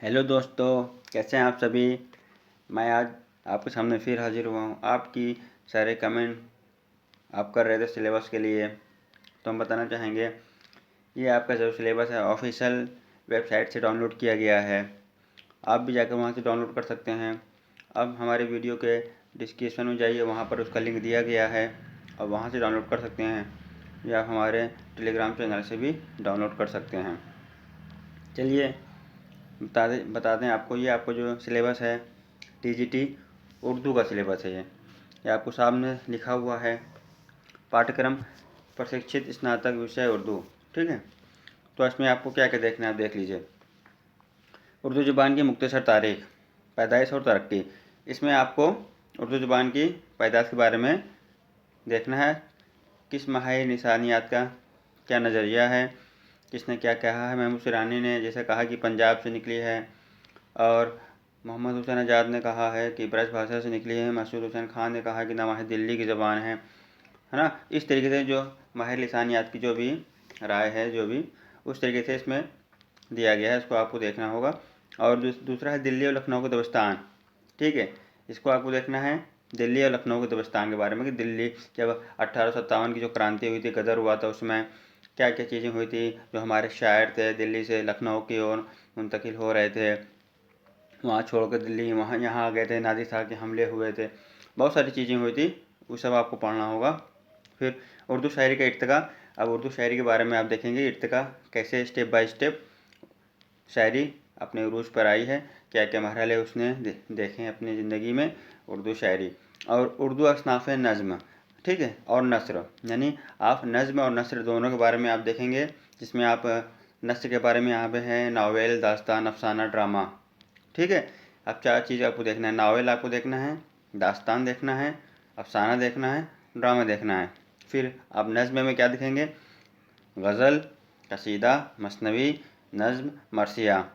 Hello दोस्तों, कैसे हैं आप सभी। मैं आज आपके सामने फिर हाजिर हुआ हूँ। आपकी सारे कमेंट आप कर रहे थे सिलेबस के लिए, तो हम बताना चाहेंगे ये आपका जो सिलेबस है ऑफिशियल वेबसाइट से डाउनलोड किया गया है। आप भी जाकर वहाँ से डाउनलोड कर सकते हैं। अब हमारे वीडियो के डिस्क्रिप्शन में जाइए, वहाँ पर उसका लिंक दिया गया है और वहाँ से डाउनलोड कर सकते हैं, या हमारे टेलीग्राम चैनल से भी डाउनलोड कर सकते हैं। चलिए बता दें आपको, ये आपको जो सिलेबस है टीजीटी उर्दू का सिलेबस है। ये आपको सामने लिखा हुआ है, पाठ्यक्रम प्रशिक्षित स्नातक विषय उर्दू। ठीक है, तो इसमें आपको क्या क्या देखना है, आप देख लीजिए। उर्दू ज़ुबान की मुख्तसर तारीख़, पैदाइश और तरक्की। इसमें आपको उर्दू ज़ुबान की पैदाइश के बारे में देखना है, किस माहिर निशानियात का क्या नज़रिया है, किसने क्या कहा है। महमूद सिरानी ने जैसे कहा कि पंजाब से निकली है, और मोहम्मद हुसैन आज़ाद ने कहा है कि ब्रज भाषा से निकली है। मसूद हुसैन खान ने कहा कि नवाहिद दिल्ली की ज़बान है ना। इस तरीके से जो माहिर लिसानियात की जो भी राय है, जो भी उस तरीके से इसमें दिया गया है, इसको आपको देखना होगा। और दूसरा है दिल्ली और लखनऊ के दबिस्तान। ठीक है, इसको आपको देखना है दिल्ली और लखनऊ के दबिस्तान के बारे में, कि दिल्ली जब 1857 की जो क्रांति हुई थी, गदर हुआ था, उसमें क्या क्या चीज़ें हुई थी। जो हमारे शायर थे दिल्ली से लखनऊ की ओर मुंतकिल हो रहे थे, वहाँ छोड़कर दिल्ली वहाँ यहाँ आ गए थे, नादिर शाह के हमले हुए थे, बहुत सारी चीज़ें हुई थी, वो सब आपको पढ़ना होगा। फिर उर्दू शायरी का इर्तिका। अब उर्दू शायरी के बारे में आप देखेंगे इर्तिका कैसे स्टेप बाय स्टेप शायरी अपने उरूज पर आई है, क्या क्या मरहले उसने देखे हैं अपनी ज़िंदगी में उर्दू शायरी। और उर्दू असनाफ़ नज़्म, ठीक है, और नस्र, यानी आप नज़्म और नस्र दोनों के बारे में आप देखेंगे, जिसमें आप नस्र के बारे में यहाँ पे है नावल, दास्तान, अफसाना, ड्रामा। ठीक है, अब 4 चीज़ आपको देखना है। नावल आपको देखना है, दास्तान देखना है, अफसाना देखना है, ड्रामा देखना है। फिर आप नज़्म में क्या देखेंगे, गज़ल, कसीदा, मसनवी, नज़्म, मरसिया।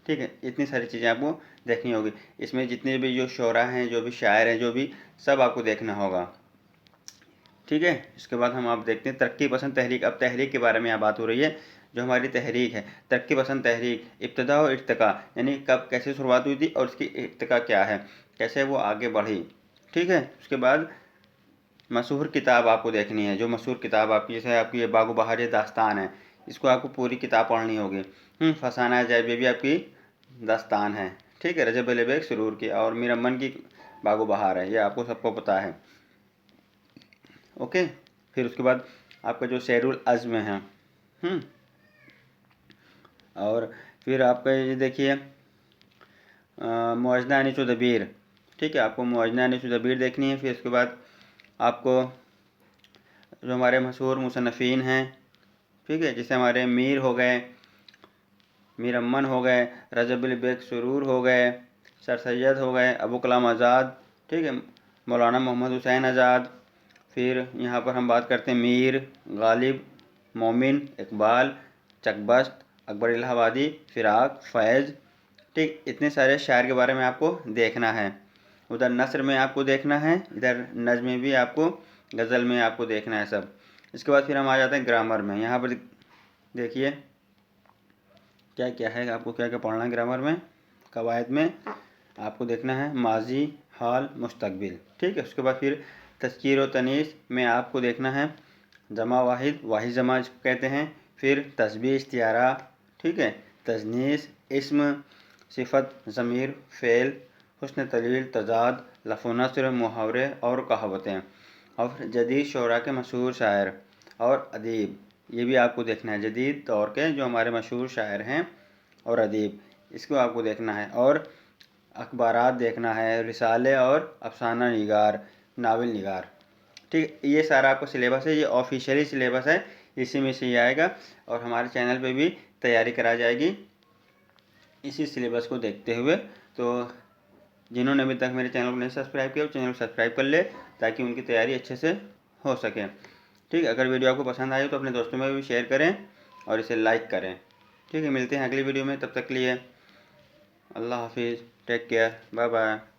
ठीक है, इतनी सारी चीज़ें आपको देखनी होगी। इसमें जितने भी जो शोरा हैं, जो भी शायर हैं, जो भी सब आपको देखना होगा। ठीक है, इसके बाद हम आप देखते हैं तरक्की पसंद तहरीक। अब तहरीक के बारे में यहाँ बात हो रही है। जो हमारी तहरीक है, तरक्की पसंद तहरीक, इब्तदा और इर्तिका, यानी कब कैसे शुरुआत हुई थी और उसकी इर्तिका क्या है, कैसे वो आगे बढ़ी। ठीक है, उसके बाद मशहूर किताब आपको देखनी है। जो मशहूर किताब आपकी, जैसे आपकी ये बागो बहार ये दास्तान है, इसको आपको पूरी किताब पढ़नी होगी। फसाना अजाइब ये भी आपकी दास्तान है। ठीक है, रजब अली बेग सुरूर की, और मीर अमन की बागो बहार है, ये आपको सबको पता है। ओके, फिर उसके बाद आपका जो शेरुल अज़्म है, और फिर आपका ये देखिए मुआजना अनीस दबीर। ठीक है, आपको मुआजना अनीस दबीर देखनी है। फिर उसके बाद आपको जो हमारे मशहूर मुसन्नफ़ीन हैं, ठीक है, जैसे हमारे मीर हो गए, मीर अमन हो गए, रजब अली बेग सुरूर हो गए, सर सैयद हो गए, अबू कलाम आज़ाद, ठीक है, मौलाना मोहम्मद हुसैन आज़ाद। फिर यहाँ पर हम बात करते हैं मीर, गालिब, मोमिन, इकबाल, चकबस्त, अकबर इलाहाबादी, फ़िराक, फैज़। ठीक, इतने सारे शायर के बारे में आपको देखना है। उधर नस्र में आपको देखना है, इधर नज़्म में भी आपको, गज़ल में आपको देखना है सब। इसके बाद फिर हम आ जाते हैं ग्रामर में। यहाँ पर देखिए क्या क्या है, आपको क्या क्या पढ़ना है ग्रामर में। कवायद में आपको देखना है माजी, हाल, मुस्तकबिल। ठीक है, उसके बाद फिर तज़कीर व तनीस में आपको देखना है जमा वाहिद, वाहिद जमा इसको कहते हैं। फिर तस्बीह, इस्तिआरा, ठीक है, तजनीस, इस्म, सिफत, ज़मीर, फ़ेल, हुस्न तलील, तज़ाद, लफ़्ज़ नस्र, मुहावरे और कहावतें। और जदीद शोरा के मशहूर शायर और अदीब, ये भी आपको देखना है। जदीद दौर के जो हमारे मशहूर शायर हैं और अदीब, इसको आपको देखना है। और अखबारात देखना है, रिसाले और अफसाना निगार, नावल निगार। ठीक, ये सारा आपको सिलेबस है, ये ऑफिशियली सिलेबस है, इसी में से ही आएगा। और हमारे चैनल पे भी तैयारी कराई जाएगी इसी सिलेबस को देखते हुए। तो जिन्होंने अभी तक मेरे चैनल को नहीं सब्सक्राइब किया, वो चैनल को सब्सक्राइब कर ले, ताकि उनकी तैयारी अच्छे से हो सके। ठीक, अगर वीडियो आपको पसंद आए तो अपने दोस्तों में भी शेयर करें और इसे लाइक करें। ठीक है, मिलते हैं अगली वीडियो में, तब तक के लिए अल्लाह हाफिज़, टेक केयर, बाय बाय।